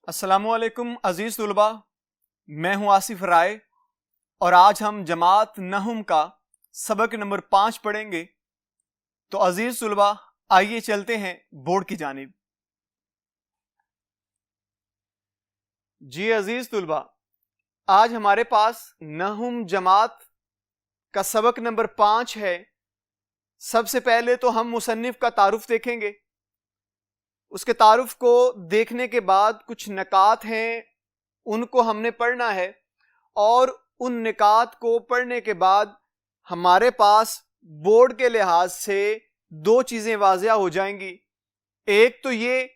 السلام علیکم عزیز طلباء، میں ہوں آصف رائے اور آج ہم جماعت نحم کا سبق نمبر 5 پڑھیں گے۔ تو عزیز طلباء آئیے چلتے ہیں بورڈ کی جانب۔ جی عزیز طلباء، آج ہمارے پاس نحم جماعت کا سبق نمبر 5 ہے۔ سب سے پہلے تو ہم مصنف کا تعارف دیکھیں گے۔ اس کے تعارف کو دیکھنے کے بعد کچھ نکات ہیں، ان کو ہم نے پڑھنا ہے، اور ان نکات کو پڑھنے کے بعد ہمارے پاس بورڈ کے لحاظ سے 2 چیزیں واضح ہو جائیں گی۔ ایک تو یہ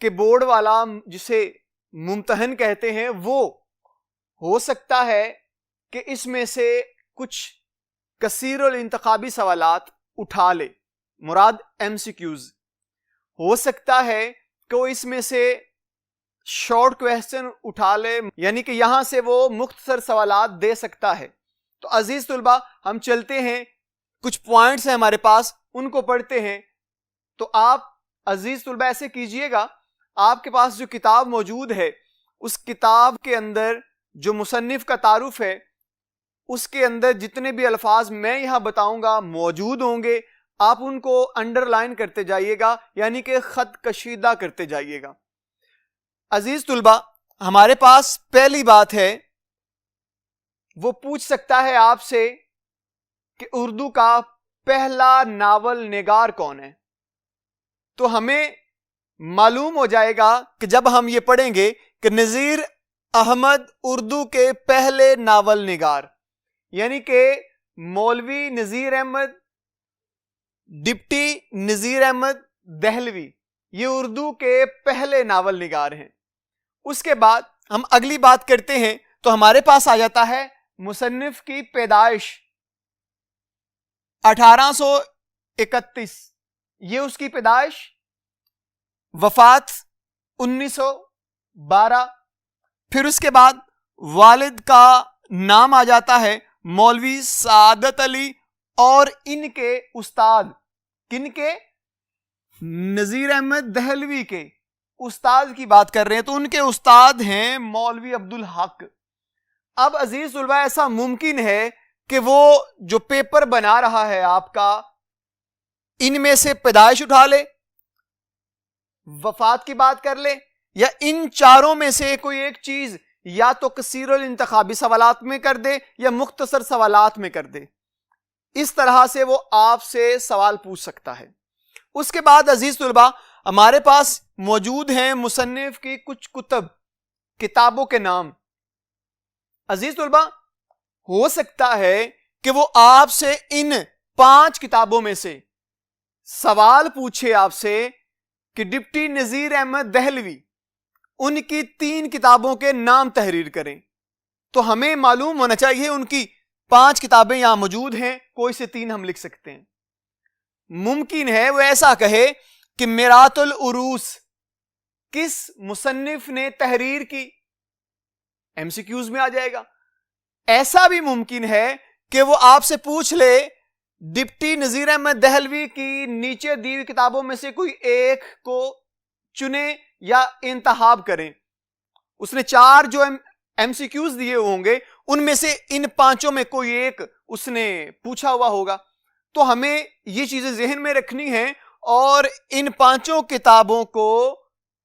کہ بورڈ والا جسے ممتحن کہتے ہیں وہ ہو سکتا ہے کہ اس میں سے کچھ کثیر الانتخابی سوالات اٹھا لے، مراد MCQs۔ ہو سکتا ہے کہ وہ اس میں سے شارٹ کویسچن اٹھا لے، یعنی کہ یہاں سے وہ مختصر سوالات دے سکتا ہے۔ تو عزیز طلباء ہم چلتے ہیں، کچھ پوائنٹس ہیں ہمارے پاس، ان کو پڑھتے ہیں۔ تو آپ عزیز طلباء ایسے کیجئے گا، آپ کے پاس جو کتاب موجود ہے اس کتاب کے اندر جو مصنف کا تعارف ہے اس کے اندر جتنے بھی الفاظ میں یہاں بتاؤں گا موجود ہوں گے، آپ ان کو انڈر لائن کرتے جائیے گا، یعنی کہ خط کشیدہ کرتے جائیے گا۔ عزیز طلباء ہمارے پاس پہلی بات ہے، وہ پوچھ سکتا ہے آپ سے کہ اردو کا پہلا ناول نگار کون ہے؟ تو ہمیں معلوم ہو جائے گا کہ جب ہم یہ پڑھیں گے کہ نذیر احمد اردو کے پہلے ناول نگار، یعنی کہ مولوی نذیر احمد ڈپٹی نذیر احمد دہلوی یہ اردو کے پہلے ناول نگار ہیں۔ اس کے بعد ہم اگلی بات کرتے ہیں تو ہمارے پاس آ جاتا ہے مصنف کی پیدائش 1831، یہ اس کی پیدائش، وفات 1912۔ پھر اس کے بعد والد کا نام آ جاتا ہے مولوی سعادت علی، اور ان کے استاد، کن کے؟ نذیر احمد دہلوی کے استاد کی بات کر رہے ہیں، تو ان کے استاد ہیں مولوی عبدالحق۔ اب عزیز طلباء ایسا ممکن ہے کہ وہ جو پیپر بنا رہا ہے آپ کا، ان میں سے پیدائش اٹھا لے، وفات کی بات کر لے، یا ان چاروں میں سے کوئی ایک چیز یا تو کثیر الانتخابی سوالات میں کر دے یا مختصر سوالات میں کر دے۔ اس طرح سے وہ آپ سے سوال پوچھ سکتا ہے۔ اس کے بعد عزیز طلباء ہمارے پاس موجود ہیں مصنف کی کچھ کتابوں کے نام۔ عزیز طلباء ہو سکتا ہے کہ وہ آپ سے ان 5 کتابوں میں سے سوال پوچھے آپ سے کہ ڈپٹی نذیر احمد دہلوی ان کی 3 کتابوں کے نام تحریر کریں۔ تو ہمیں معلوم ہونا چاہیے ان کی 5 کتابیں یہاں موجود ہیں، کوئی سے 3 ہم لکھ سکتے ہیں۔ ممکن ہے وہ ایسا کہے کہ میرات العروس کس مصنف نے تحریر کی، MCQs میں آ جائے گا۔ ایسا بھی ممکن ہے کہ وہ آپ سے پوچھ لے ڈپٹی نذیر احمد دہلوی کی نیچے دی ہوئی کتابوں میں سے کوئی ایک کو چنیں یا انتخاب کریں۔ اس نے 4 جو MCQs دیے ہوں گے، ان میں سے ان 5 میں کوئی ایک اس نے پوچھا ہوا ہوگا۔ تو ہمیں یہ چیزیں ذہن میں رکھنی ہیں، اور ان 5 کتابوں کو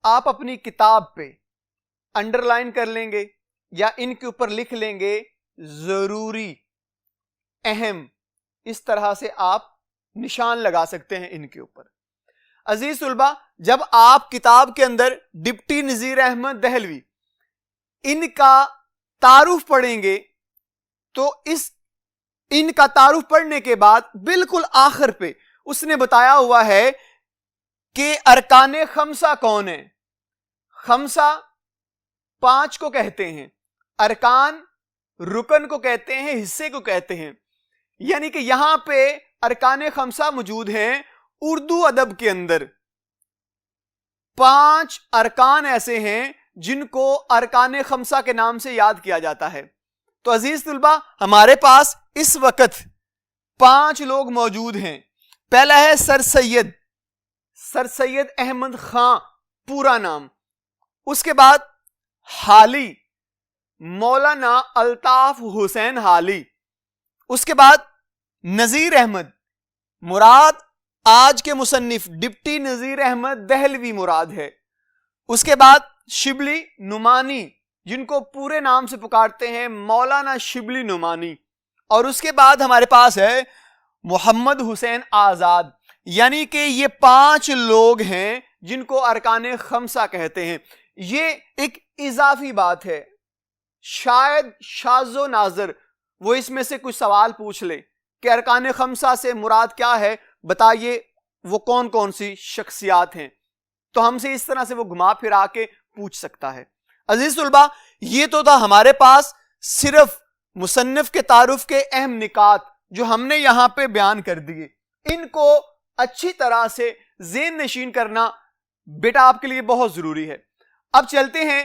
آپ اپنی کتاب پہ انڈر لائن کر لیں گے یا ان کے اوپر لکھ لیں گے ضروری، اہم، اس طرح سے آپ نشان لگا سکتے ہیں ان کے اوپر۔ عزیز طلباء جب آپ کتاب کے اندر ڈپٹی نذیر احمد دہلوی ان کا تعارف پڑھیں گے تو ان کا تعارف پڑھنے کے بعد بالکل آخر پہ اس نے بتایا ہوا ہے کہ ارکان خمسہ کون ہیں۔ خمسہ 5 کو کہتے ہیں، ارکان رکن کو کہتے ہیں، حصے کو کہتے ہیں، یعنی کہ یہاں پہ ارکان خمسہ موجود ہیں۔ اردو ادب کے اندر 5 ارکان ایسے ہیں جن کو ارکان خمسہ کے نام سے یاد کیا جاتا ہے۔ تو عزیز طلباء ہمارے پاس اس وقت 5 لوگ موجود ہیں۔ پہلا ہے سر سید احمد خان، پورا نام۔ اس کے بعد حالی، مولانا الطاف حسین حالی. اس کے بعد نذیر احمد، مراد آج کے مصنف ڈپٹی نذیر احمد دہلوی مراد ہے. اس کے بعد شبلی نعمانی، جن کو پورے نام سے پکارتے ہیں مولانا شبلی نعمانی. اور اس کے بعد ہمارے پاس ہے محمد حسین آزاد. یعنی کہ یہ 5 لوگ ہیں جن کو ارکان خمسہ کہتے ہیں. یہ ایک اضافی بات ہے، شاید شاذ و ناظر وہ اس میں سے کچھ سوال پوچھ لے کہ ارکان خمسہ سے مراد کیا ہے، بتائیے وہ کون کون سی شخصیات ہیں، تو ہم سے اس طرح سے وہ گھما پھرا کے پوچھ سکتا ہے. عزیز طلبہ، یہ تو تھا ہمارے پاس صرف مصنف کے تعارف کے اہم نکات جو ہم نے یہاں پہ بیان کر دیے. ان کو اچھی طرح سے ذہن نشین کرنا بیٹا آپ کے لیے بہت ضروری ہے. اب چلتے ہیں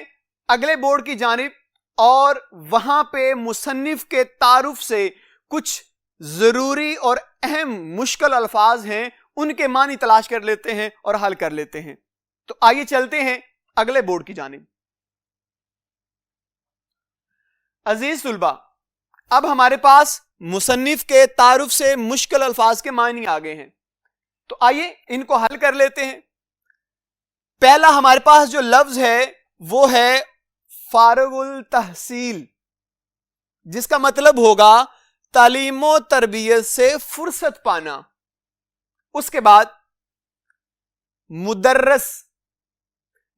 اگلے بورڈ کی جانب اور وہاں پہ مصنف کے تعارف سے کچھ ضروری اور اہم مشکل الفاظ ہیں، ان کے معنی تلاش کر لیتے ہیں اور حل کر لیتے ہیں. تو آئیے چلتے ہیں اگلے بورڈ کی جانب. عزیز طلبہ، اب ہمارے پاس مصنف کے تعارف سے مشکل الفاظ کے معنی آگے ہیں، تو آئیے ان کو حل کر لیتے ہیں. پہلا ہمارے پاس جو لفظ ہے وہ ہے فارغ التحصیل، جس کا مطلب ہوگا تعلیم و تربیت سے فرصت پانا. اس کے بعد مدرس،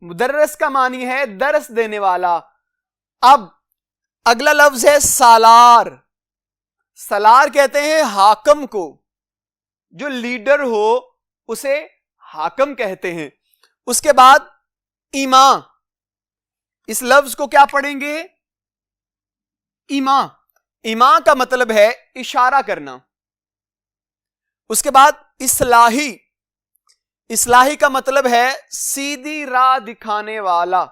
مدرس کا معنی ہے درس دینے والا. اب اگلا لفظ ہے سالار. سالار کہتے ہیں حاکم کو، جو لیڈر ہو اسے حاکم کہتے ہیں. اس کے بعد امام، اس لفظ کو کیا پڑھیں گے؟ امام. امام کا مطلب ہے اشارہ کرنا. اس کے بعد اصلاحی، اصلاحی کا مطلب ہے سیدھی راہ دکھانے والا.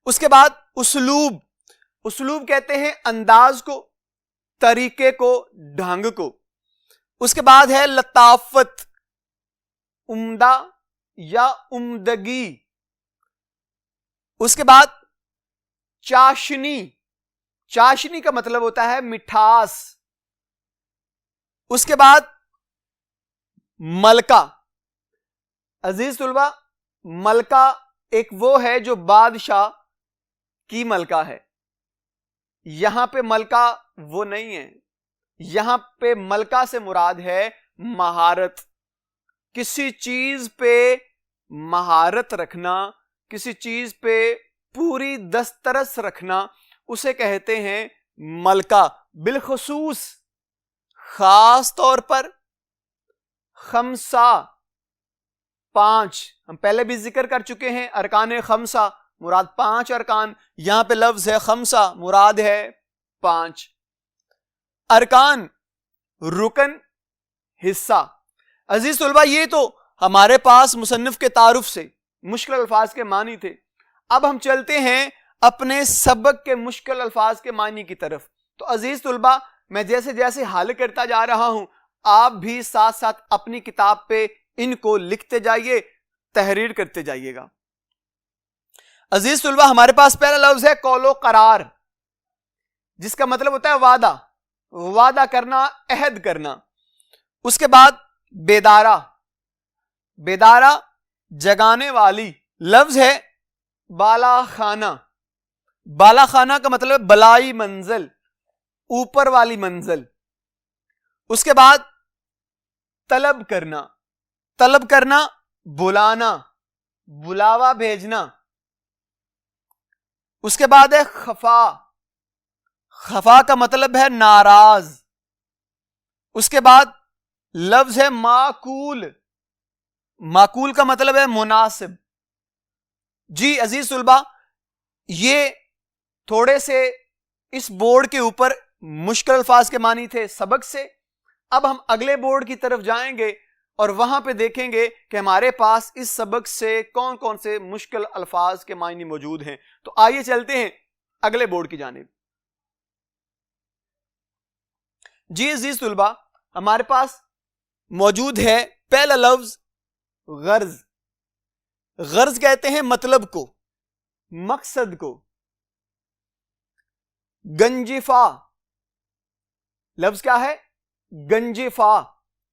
اس کے بعد اسلوب، اسلوب کہتے ہیں انداز کو، طریقے کو، ڈھنگ کو. اس کے بعد ہے لطافت، عمدہ یا عمدگی. اس کے بعد چاشنی، چاشنی کا مطلب ہوتا ہے مٹھاس. اس کے بعد ملکہ. عزیز طلبہ، ملکہ ایک وہ ہے جو بادشاہ کی ملکہ ہے. یہاں پہ ملکہ وہ نہیں ہے، یہاں پہ ملکہ سے مراد ہے مہارت. کسی چیز پہ مہارت رکھنا، کسی چیز پہ پوری دسترس رکھنا، اسے کہتے ہیں ملکہ. بالخصوص خاص طور پر خمسہ، 5 ہم پہلے بھی ذکر کر چکے ہیں. ارکان خمسہ مراد 5 ارکان، یہاں پہ لفظ ہے خمسہ، مراد ہے 5 ارکان، رکن، حصہ. عزیز طلبہ، یہ تو ہمارے پاس مصنف کے تعارف سے مشکل الفاظ کے معنی تھے. اب ہم چلتے ہیں اپنے سبق کے مشکل الفاظ کے معنی کی طرف. تو عزیز طلبہ، میں جیسے جیسے حل کرتا جا رہا ہوں، آپ بھی ساتھ ساتھ اپنی کتاب پہ ان کو لکھتے جائیے، تحریر کرتے جائیے گا. عزیز طلبہ، ہمارے پاس پہلا لفظ ہے قول و قرار، جس کا مطلب ہوتا ہے وعدہ، وعدہ کرنا، عہد کرنا. اس کے بعد بیدارہ، بیدارہ جگانے والی. لفظ ہے بالا خانہ. بالا خانہ کا مطلب بلائی منزل، اوپر والی منزل. اس کے بعد طلب کرنا، طلب کرنا، بلانا، بلاوا بھیجنا. اس کے بعد ہے خفا، خفا کا مطلب ہے ناراض. اس کے بعد لفظ ہے معقول، معقول کا مطلب ہے مناسب. جی عزیز طلبہ، یہ تھوڑے سے اس بورڈ کے اوپر مشکل الفاظ کے معنی تھے سبق سے. اب ہم اگلے بورڈ کی طرف جائیں گے اور وہاں پہ دیکھیں گے کہ ہمارے پاس اس سبق سے کون کون سے مشکل الفاظ کے معنی موجود ہیں. تو آئیے چلتے ہیں اگلے بورڈ کی جانب. جی عزیز طلبہ، ہمارے پاس موجود ہے پہلا لفظ غرض. غرض کہتے ہیں مطلب کو، مقصد کو. گنجفا لفظ کیا ہے؟ گنجفا،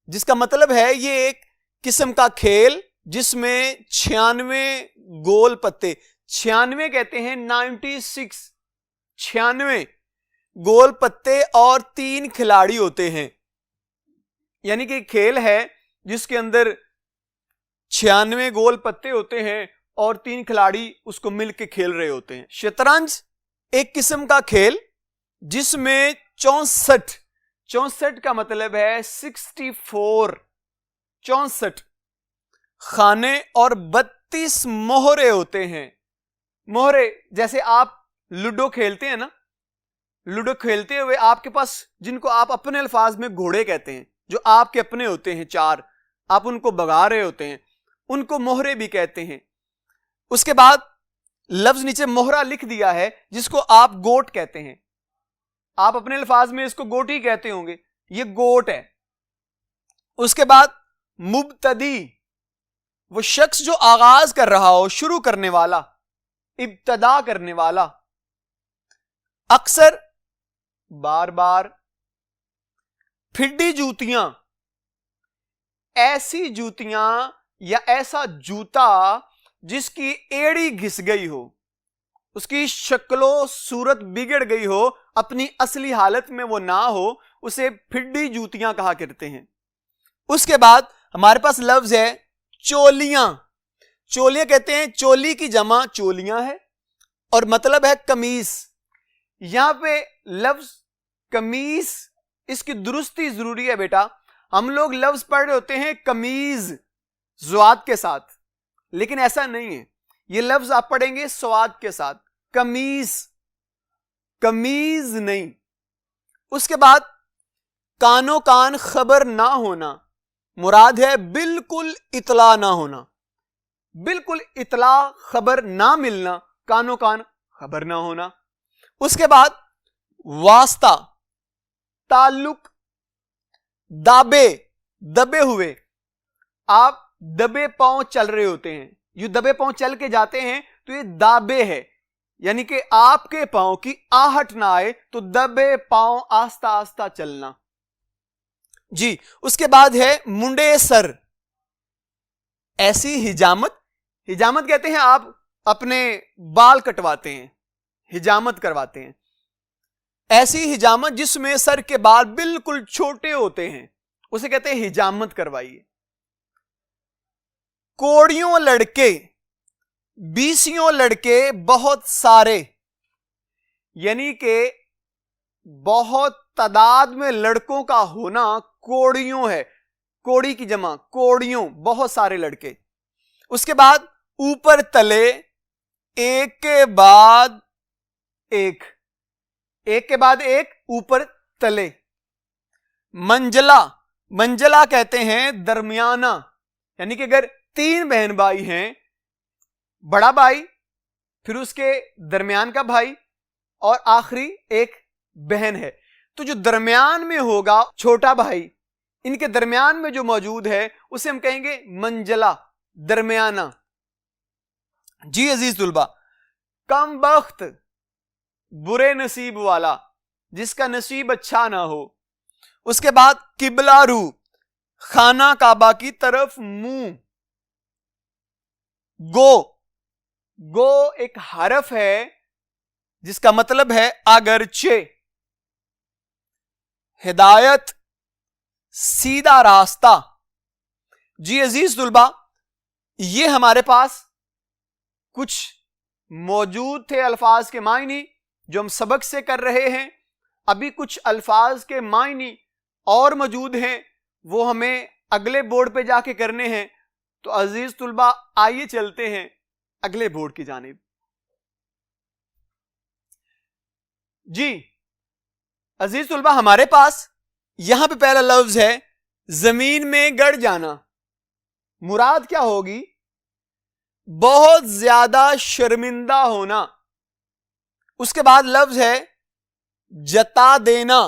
جس کا مطلب ہے یہ ایک قسم کا کھیل جس میں 96 گول پتے، 96 کہتے ہیں 96، 96 گول پتے اور 3 کھلاڑی ہوتے ہیں. یعنی کہ کھیل ہے جس کے اندر 96 گول پتے ہوتے ہیں اور 3 کھلاڑی اس کو مل کے کھیل رہے ہوتے ہیں. شطرنج ایک قسم کا کھیل جس میں 64 کا مطلب ہے 64 خانے اور 32 مہرے ہوتے ہیں. مہرے جیسے آپ لوڈو کھیلتے ہیں نا، لوڈو کھیلتے ہوئے آپ کے پاس جن کو آپ اپنے الفاظ میں گھوڑے کہتے ہیں، جو آپ کے اپنے ہوتے ہیں 4، آپ ان کو بگا رہے ہوتے ہیں، ان کو مہرے بھی کہتے ہیں. اس کے بعد لفظ نیچے مہرہ لکھ دیا ہے جس کو آپ گوٹ کہتے ہیں. آپ اپنے الفاظ میں اس کو گوٹ ہی کہتے ہوں گے، یہ گوٹ ہے. اس کے بعد مبتدی، وہ شخص جو آغاز کر رہا ہو، شروع کرنے والا، ابتدا کرنے والا. اکثر، بار بار. پھڈی جوتیاں، ایسی جوتیاں یا ایسا جوتا جس کی ایڑی گھس گئی ہو، اس کی شکل و صورت بگڑ گئی ہو، اپنی اصلی حالت میں وہ نہ ہو، اسے پھڈی جوتیاں کہا کرتے ہیں. اس کے بعد ہمارے پاس لفظ ہے چولیاں. چولیاں کہتے ہیں، چولی کی جمع چولیاں ہے اور مطلب ہے قمیص. یہاں پہ لفظ قمیص، اس کی درستی ضروری ہے بیٹا. ہم لوگ لفظ پڑھ رہے ہوتے ہیں قمیض زواد کے ساتھ، لیکن ایسا نہیں ہے. یہ لفظ آپ پڑھیں گے سواد کے ساتھ، قمیص، قمیض نہیں. اس کے بعد کانوں کان خبر نہ ہونا، مراد ہے بالکل اطلاع نہ ہونا، بالکل اطلاع خبر نہ ملنا، کانوں کان خبر نہ ہونا. اس کے بعد واسطہ، تعلق، دابے، دبے ہوئے. آپ دبے پاؤں چل رہے ہوتے ہیں، یہ دبے پاؤں چل کے جاتے ہیں تو یہ دابے ہے، یعنی کہ آپ کے پاؤں کی آہٹ نہ آئے تو دبے پاؤں آہستہ آہستہ چلنا. جی. اس کے بعد ہے منڈے سر. ایسی حجامت، حجامت کہتے ہیں آپ اپنے بال کٹواتے ہیں، حجامت کرواتے ہیں. ایسی حجامت جس میں سر کے بال بالکل چھوٹے ہوتے ہیں، اسے کہتے ہیں حجامت کروائیے. کوڑیوں لڑکے، 20 لڑکے بہت سارے، یعنی کہ بہت تعداد میں لڑکوں کا ہونا کوڑیوں ہے. کوڑی کی جمع کوڑیوں، بہت سارے لڑکے. اس کے بعد اوپر تلے، ایک کے بعد ایک، ایک کے بعد ایک، اوپر تلے. منجلا، منجلا کہتے ہیں درمیانہ، یعنی کہ اگر 3 بہن بھائی ہیں، بڑا بھائی، پھر اس کے درمیان کا بھائی اور آخری ایک بہن ہے، تو جو درمیان میں ہوگا چھوٹا بھائی، ان کے درمیان میں جو موجود ہے اسے ہم کہیں گے منجلا، درمیانہ. جی عزیز طلبہ، کم بخت، برے نصیب والا، جس کا نصیب اچھا نہ ہو. اس کے بعد قبلہ رو، خانہ کعبہ کی طرف منہ. گو، گو ایک حرف ہے جس کا مطلب ہے اگرچہ. ہدایت، سیدھا راستہ. جی عزیز طلبہ، یہ ہمارے پاس کچھ موجود تھے الفاظ کے معنی جو ہم سبق سے کر رہے ہیں. ابھی کچھ الفاظ کے معنی اور موجود ہیں، وہ ہمیں اگلے بورڈ پہ جا کے کرنے ہیں. تو عزیز طلبہ آئیے چلتے ہیں اگلے بورڈ کی جانب. جی عزیز طلبہ، ہمارے پاس یہاں پہ پہلا لفظ ہے زمین میں گڑ جانا. مراد کیا ہوگی؟ بہت زیادہ شرمندہ ہونا. اس کے بعد لفظ ہے جتا دینا،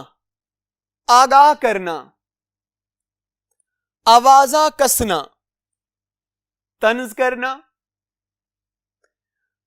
آگاہ کرنا. آوازہ کسنا، طنز کرنا،